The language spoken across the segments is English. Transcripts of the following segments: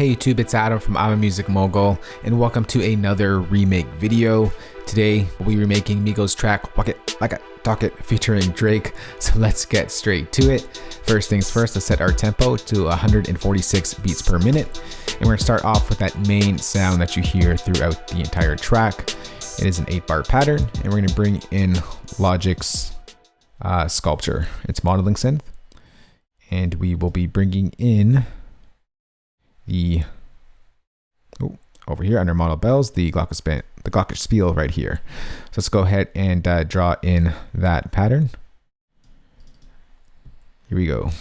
Hey YouTube, it's Adam from I'm a Music Mogul, and welcome to another remake video. Today we'll be remaking Migos track Walk It Like It Talk It featuring Drake, so let's get straight to it. First things first, let's set our tempo to 146 beats per minute, and we're going to start off with that main sound that you hear throughout the entire track. It is an 8-bar pattern, and we're going to bring in Logic's Sculpture. It's modeling synth, and we will be bringing in the over here under model bells, the glockenspiel right here. So let's go ahead and draw in that pattern. Here we go.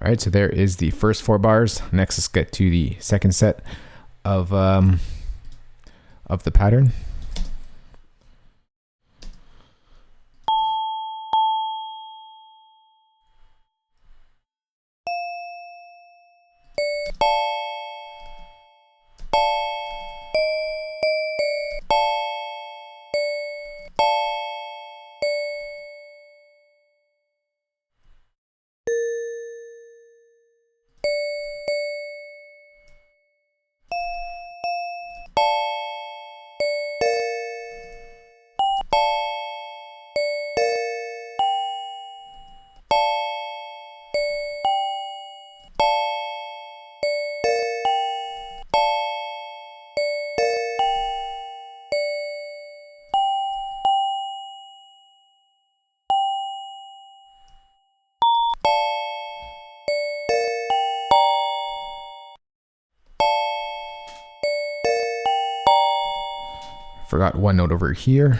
All right, so there is the first 4 bars. Next, let's get to the second set of the pattern. Forgot one note over here.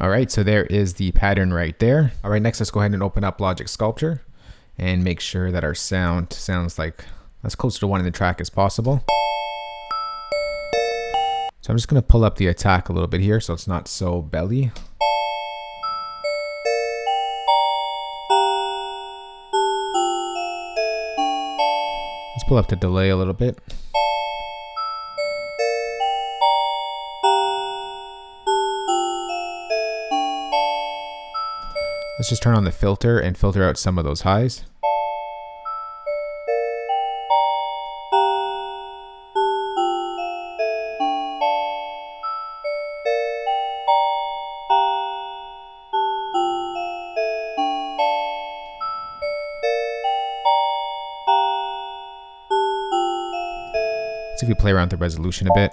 All right, so there is the pattern right there. All right, next let's go ahead and open up Logic Sculpture and make sure that our sound sounds like as close to the one in the track as possible. So I'm just gonna pull up the attack a little bit here so it's not so belly. Let's pull up the delay a little bit. Let's just turn on the filter and filter out some of those highs. Let's see if we play around with the resolution a bit.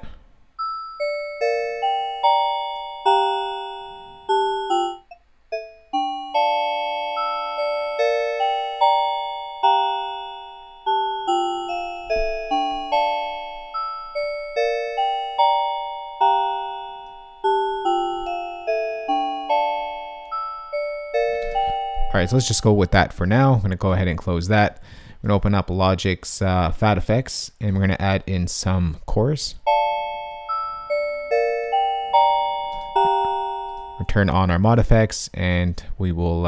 All right, so let's just go with that for now. I'm gonna go ahead and close that. We're gonna open up Logic's Fat Effects, and we're gonna add in some chorus. We'll turn on our mod effects, and we will,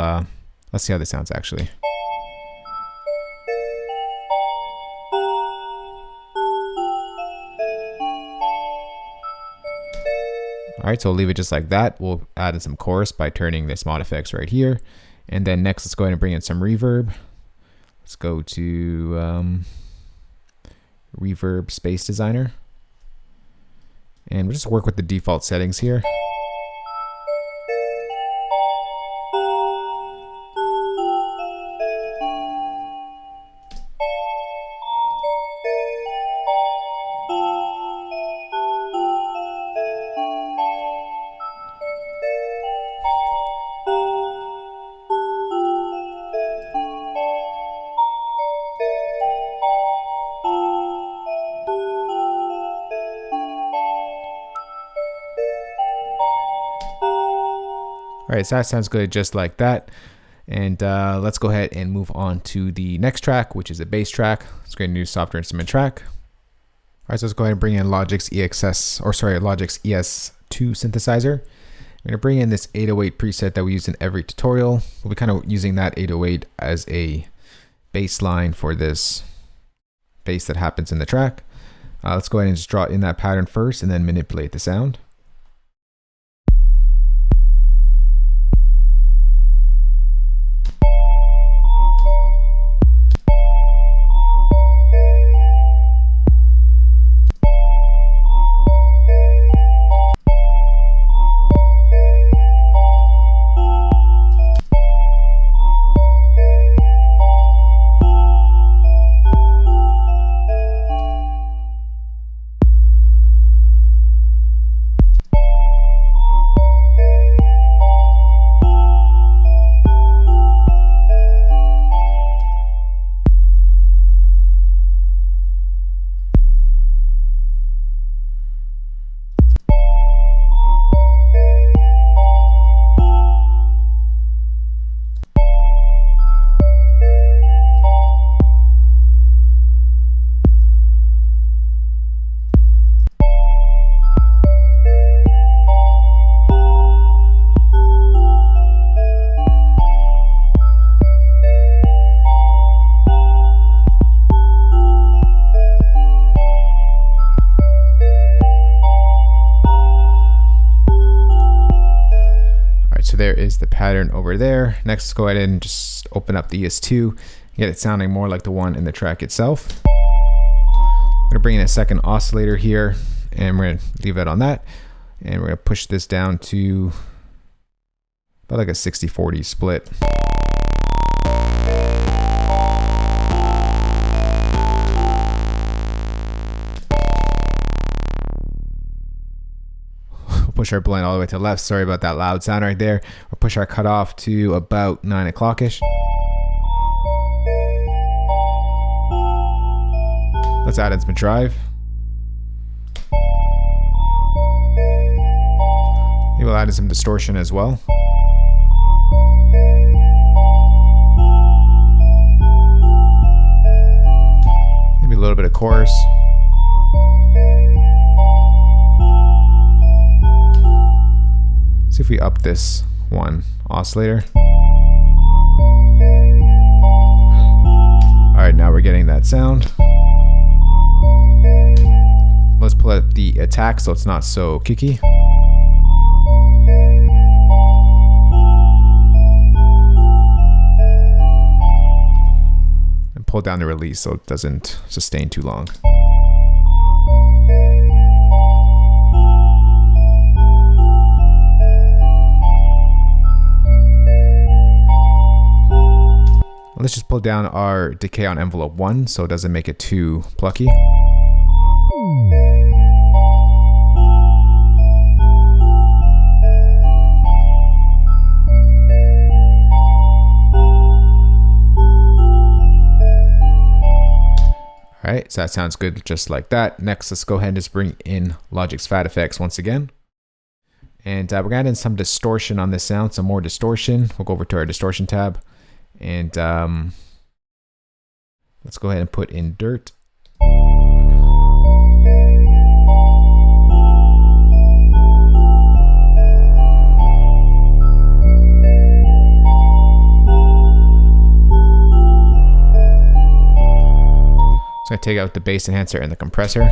let's see how this sounds actually. All right, so we'll leave it just like that. We'll add in some chorus by turning this mod effects right here. And then next, let's go ahead and bring in some reverb. Let's go to Reverb Space Designer. And we'll just work with the default settings here. All right, so that sounds good just like that. And let's go ahead and move on to the next track, which is a bass track. Let's create a new software instrument track. All right, so let's go ahead and bring in Logic's Logic's ES2 synthesizer. I'm gonna bring in this 808 preset that we use in every tutorial. We'll be kind of using that 808 as a bass line for this bass that happens in the track. Let's go ahead and just draw in that pattern first and then manipulate the sound. So there is the pattern over there. Next, let's go ahead and just open up the ES2, get it sounding more like the one in the track itself. I'm gonna bring in a second oscillator here, and we're gonna leave it on that. And we're gonna push this down to about like a 60-40 split. Push our blend all the way to the left. Sorry about that loud sound right there. We'll push our cutoff to about 9 o'clock-ish. Let's add in some drive. Maybe we'll add in some distortion as well. Maybe a little bit of chorus. See if we up this one oscillator. Alright, now we're getting that sound. Let's pull out the attack so it's not so kicky. And pull down the release so it doesn't sustain too long. Let's just pull down our decay on envelope 1 so it doesn't make it too plucky. Alright, so that sounds good just like that. Next, let's go ahead and just bring in Logic's Fat Effects once again. And we're gonna add in some distortion on this sound, some more distortion. We'll go over to our distortion tab. And let's go ahead and put in dirt. So I take out the bass enhancer and the compressor.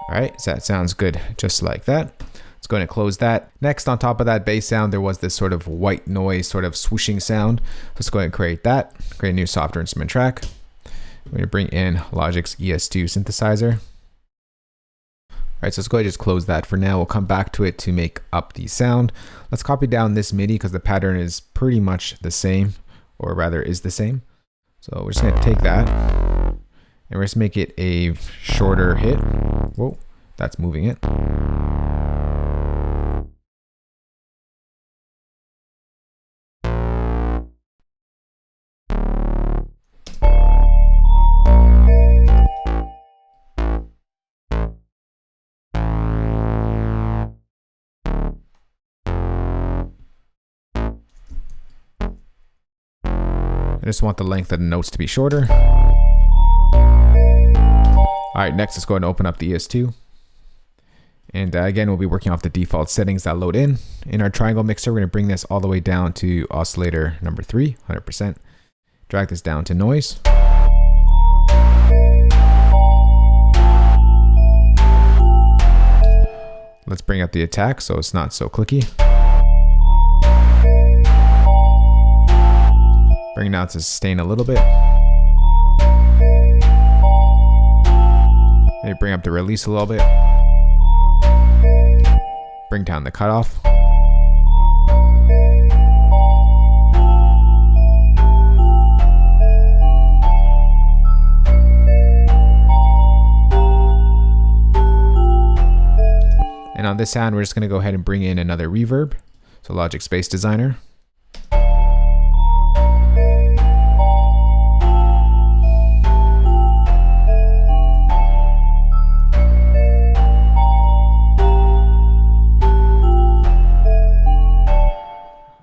Alright, so that sounds good just like that. Let's go ahead and close that. Next, on top of that bass sound, there was this sort of white noise, sort of swooshing sound. Let's go ahead and create that. Create a new software instrument track. We're going to bring in Logic's ES2 synthesizer. Alright, so let's go ahead and just close that for now. We'll come back to it to make up the sound. Let's copy down this MIDI because the pattern is pretty much the same, or rather is the same. So we're just going to take that and we're just make it a shorter hit. Whoa, that's moving it. I just want the length of the notes to be shorter. Alright, next let's go ahead and open up the ES2. And again, we'll be working off the default settings that load in. In our triangle mixer, we're going to bring this all the way down to oscillator number 3, 100%. Drag this down to noise. Let's bring up the attack so it's not so clicky. Bring it down to sustain a little bit. Maybe bring up the release a little bit. Bring down the cutoff. And on this sound, we're just going to go ahead and bring in another reverb. So Logic Space Designer.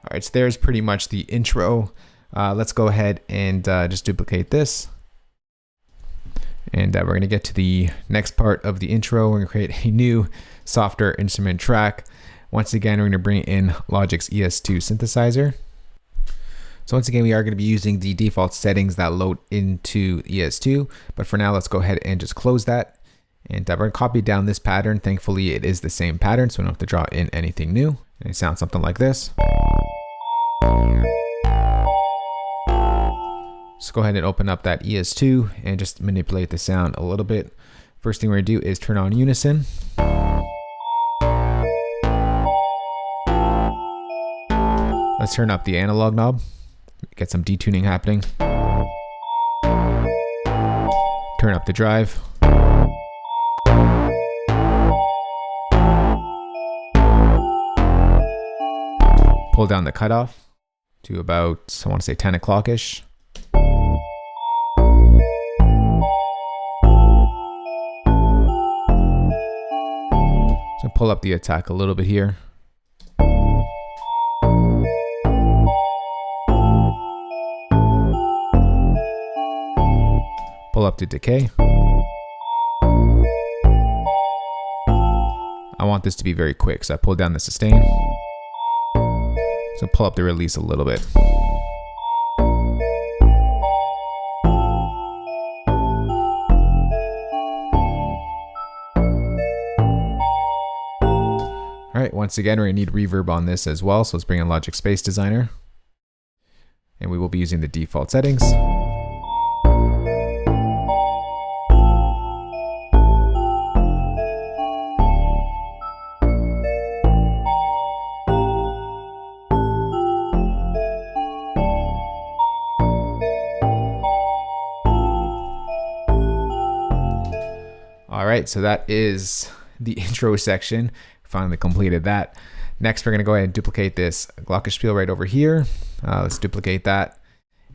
Alright, so there's pretty much the intro. Let's go ahead and just duplicate this. And we're going to get to the next part of the intro. We're going to create a new software instrument track. Once again, we're going to bring in Logic's ES2 synthesizer. So once again, we are going to be using the default settings that load into ES2. But for now, let's go ahead and just close that. And we're going to copy down this pattern. Thankfully, it is the same pattern, so we don't have to draw in anything new. And it sounds something like this. So go ahead and open up that ES2 and just manipulate the sound a little bit. First thing we're going to do is turn on unison. Let's turn up the analog knob, get some detuning happening. Turn up the drive. pull down the cutoff to about, I want to say 10 o'clock-ish. So pull up the attack a little bit here. Pull up to decay. I want this to be very quick, so I pull down the sustain. So pull up the release a little bit. All right, once again, we're gonna need reverb on this as well. So let's bring in Logic Space Designer. And we will be using the default settings. All right, so that is the intro section. Finally completed that. Next, we're gonna go ahead and duplicate this glockenspiel right over here. Let's duplicate that,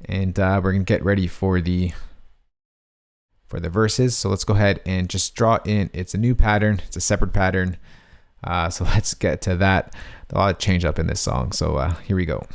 and we're gonna get ready for the verses. So let's go ahead and just draw in. It's a new pattern. It's a separate pattern. So let's get to that. There's a lot of change up in this song. So here we go.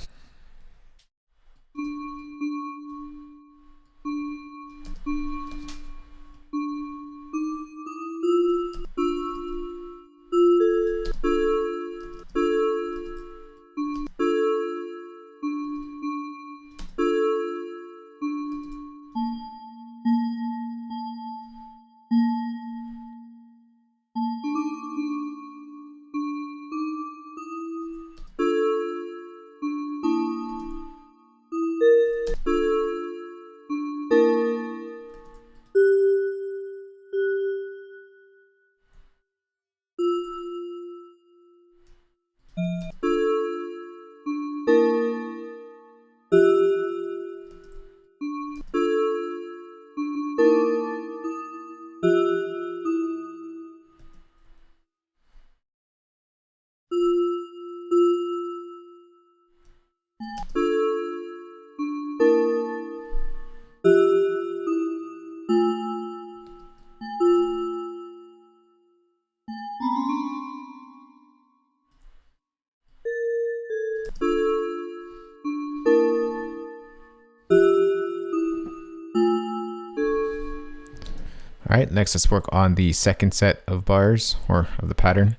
All right, next let's work on the second set of bars, or of the pattern.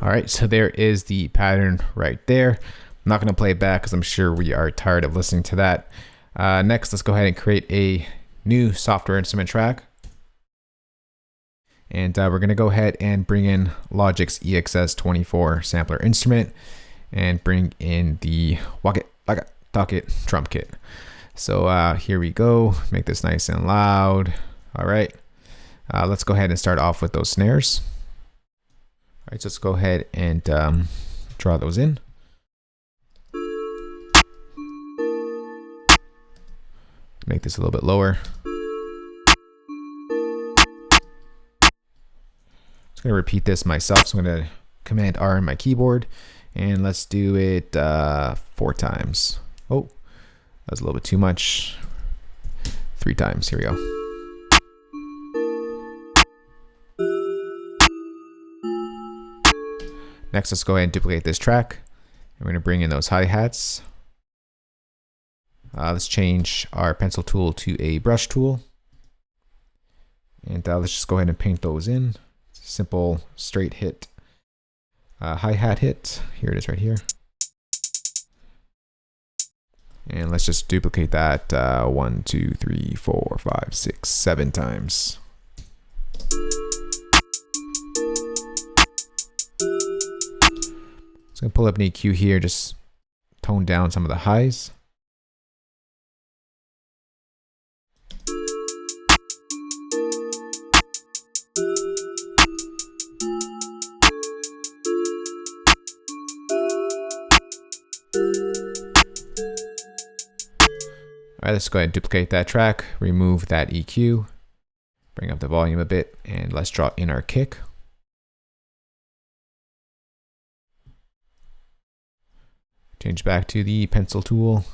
All right, so there is the pattern right there. I'm not gonna play it back because I'm sure we are tired of listening to that. Next, let's go ahead and create a new software instrument track. And we're gonna go ahead and bring in Logic's EXS24 sampler instrument and bring in the Walk It, Like It, Talk It drum kit. So here we go, make this nice and loud. All right, let's go ahead and start off with those snares. All right, so let's go ahead and draw those in. Make this a little bit lower. Just gonna repeat this myself. So I'm gonna Command R on my keyboard, and let's do it 4 times. Oh, that was a little bit too much. 3 times. Here we go. Next, let's go ahead and duplicate this track. We're going to bring in those hi-hats. Let's change our pencil tool to a brush tool. And let's just go ahead and paint those in. Simple straight hit, hi-hat hit. Here it is right here. And let's just duplicate that 1, 2, 3, 4, 5, 6, 7 times. So I'm going to pull up an EQ here, just tone down some of the highs. All right, let's go ahead and duplicate that track, remove that EQ, bring up the volume a bit, and let's draw in our kick. Change back to the pencil tool.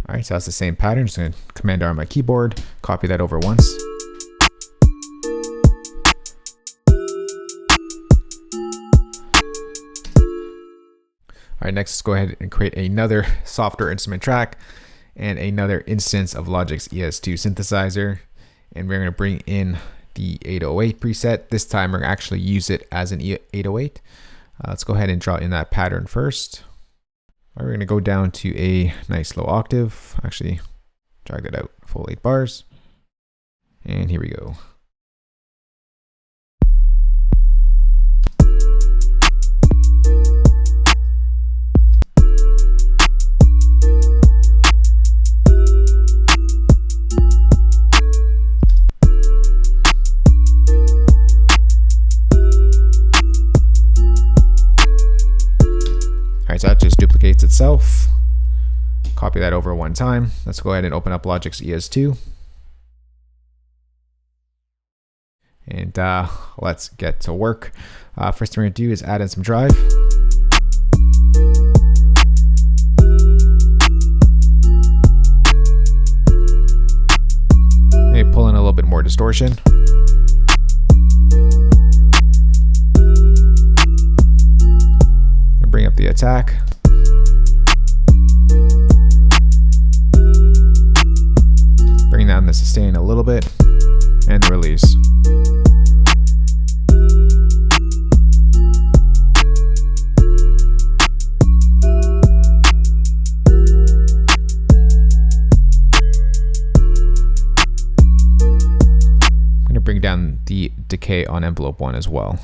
All right, so that's the same pattern. Just gonna Command R on my keyboard, copy that over once. All right, next let's go ahead and create another software instrument track and another instance of Logic's ES2 synthesizer. And we're gonna bring in the 808 preset. This time we're gonna actually use it as an 808. Let's go ahead and draw in that pattern first. We're going to go down to a nice low octave. Actually, drag that out full 8 bars. And here we go. So that just duplicates itself. Copy that over 1 time. Let's go ahead and open up Logic's ES2. And let's get to work. First thing we're gonna do is add in some drive. Maybe pull in a little bit more distortion. Bring up the attack. Bring down the sustain a little bit and the release. I'm going to bring down the decay on envelope 1 as well.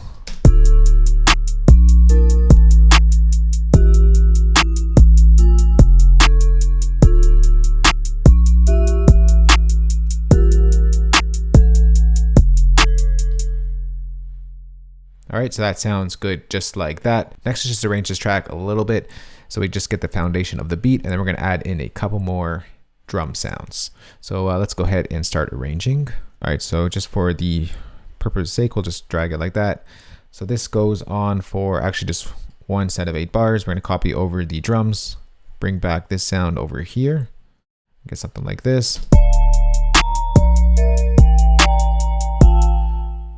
All right, so that sounds good just like that. Next is just arrange this track a little bit so we just get the foundation of the beat, and then we're gonna add in a couple more drum sounds. So let's go ahead and start arranging. All right, so just for the purpose sake, we'll just drag it like that. So this goes on for actually just 1 set of 8 bars. We're gonna copy over the drums, bring back this sound over here, get something like this.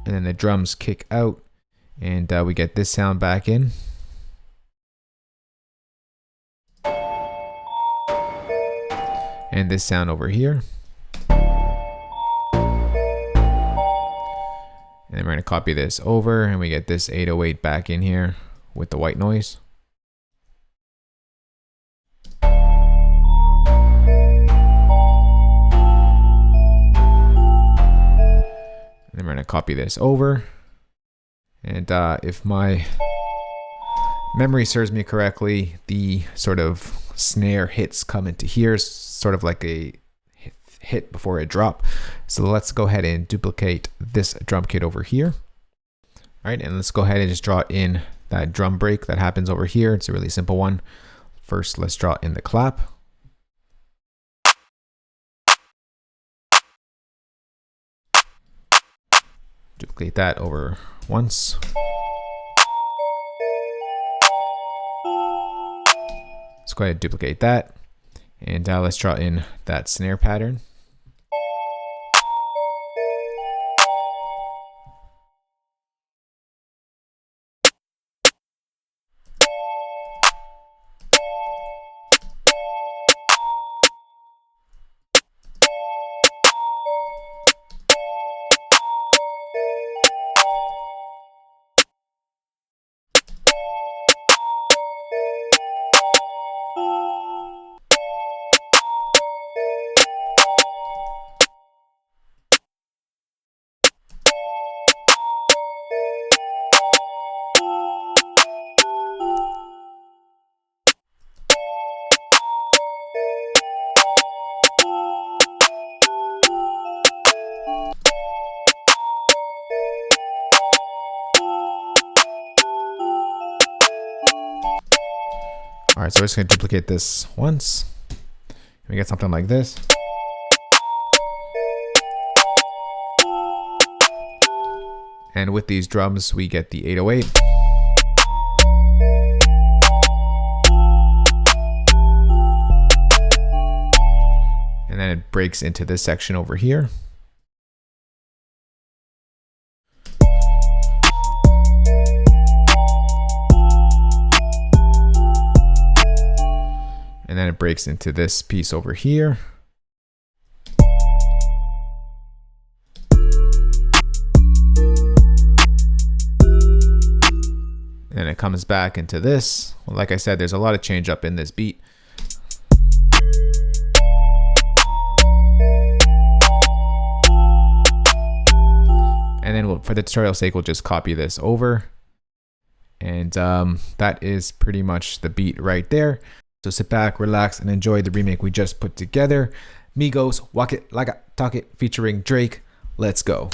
And then the drums kick out. And we get this sound back in. And this sound over here. And then we're going to copy this over and we get this 808 back in here with the white noise. And then we're going to copy this over. And if my memory serves me correctly, the sort of snare hits come into here, sort of like a hit before a drop. So let's go ahead and duplicate this drum kit over here. All right, and let's go ahead and just draw in that drum break that happens over here. It's a really simple one. First, let's draw in the clap. Duplicate that over once. Let's go ahead and duplicate that. And now let's draw in that snare pattern. All right, so we're just gonna duplicate this once. We get something like this. And with these drums, we get the 808. And then it breaks into this section over here. And then it breaks into this piece over here. And then it comes back into this. Well, like I said, there's a lot of change up in this beat. And then for the tutorial's sake, we'll just copy this over. And that is pretty much the beat right there. So sit back, relax, and enjoy the remake we just put together. Migos, Walk It Like I Talk It featuring Drake. Let's go.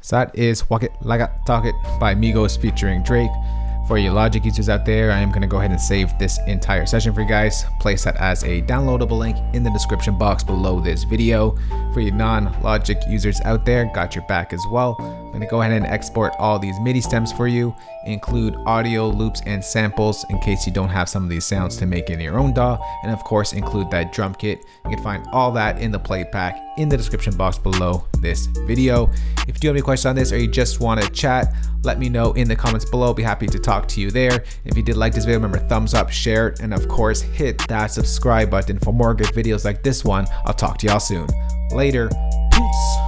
So that is Walk It Like I Talk It by Migos featuring Drake. For you Logic users out there, I am going to go ahead and save this entire session for you guys. Place that as a downloadable link in the description box below this video. For you non-Logic users out there, got your back as well. I'm going to go ahead and export all these MIDI stems for you, include audio loops and samples in case you don't have some of these sounds to make in your own DAW, and of course include that drum kit. You can find all that in the play pack in the description box below this video. If you do have any questions on this or you just want to chat, let me know in the comments below. I'll be happy to talk to you there. If you did like this video, remember thumbs up, share it, and of course hit that subscribe button for more good videos like this one. I'll talk to y'all soon. Later. Peace.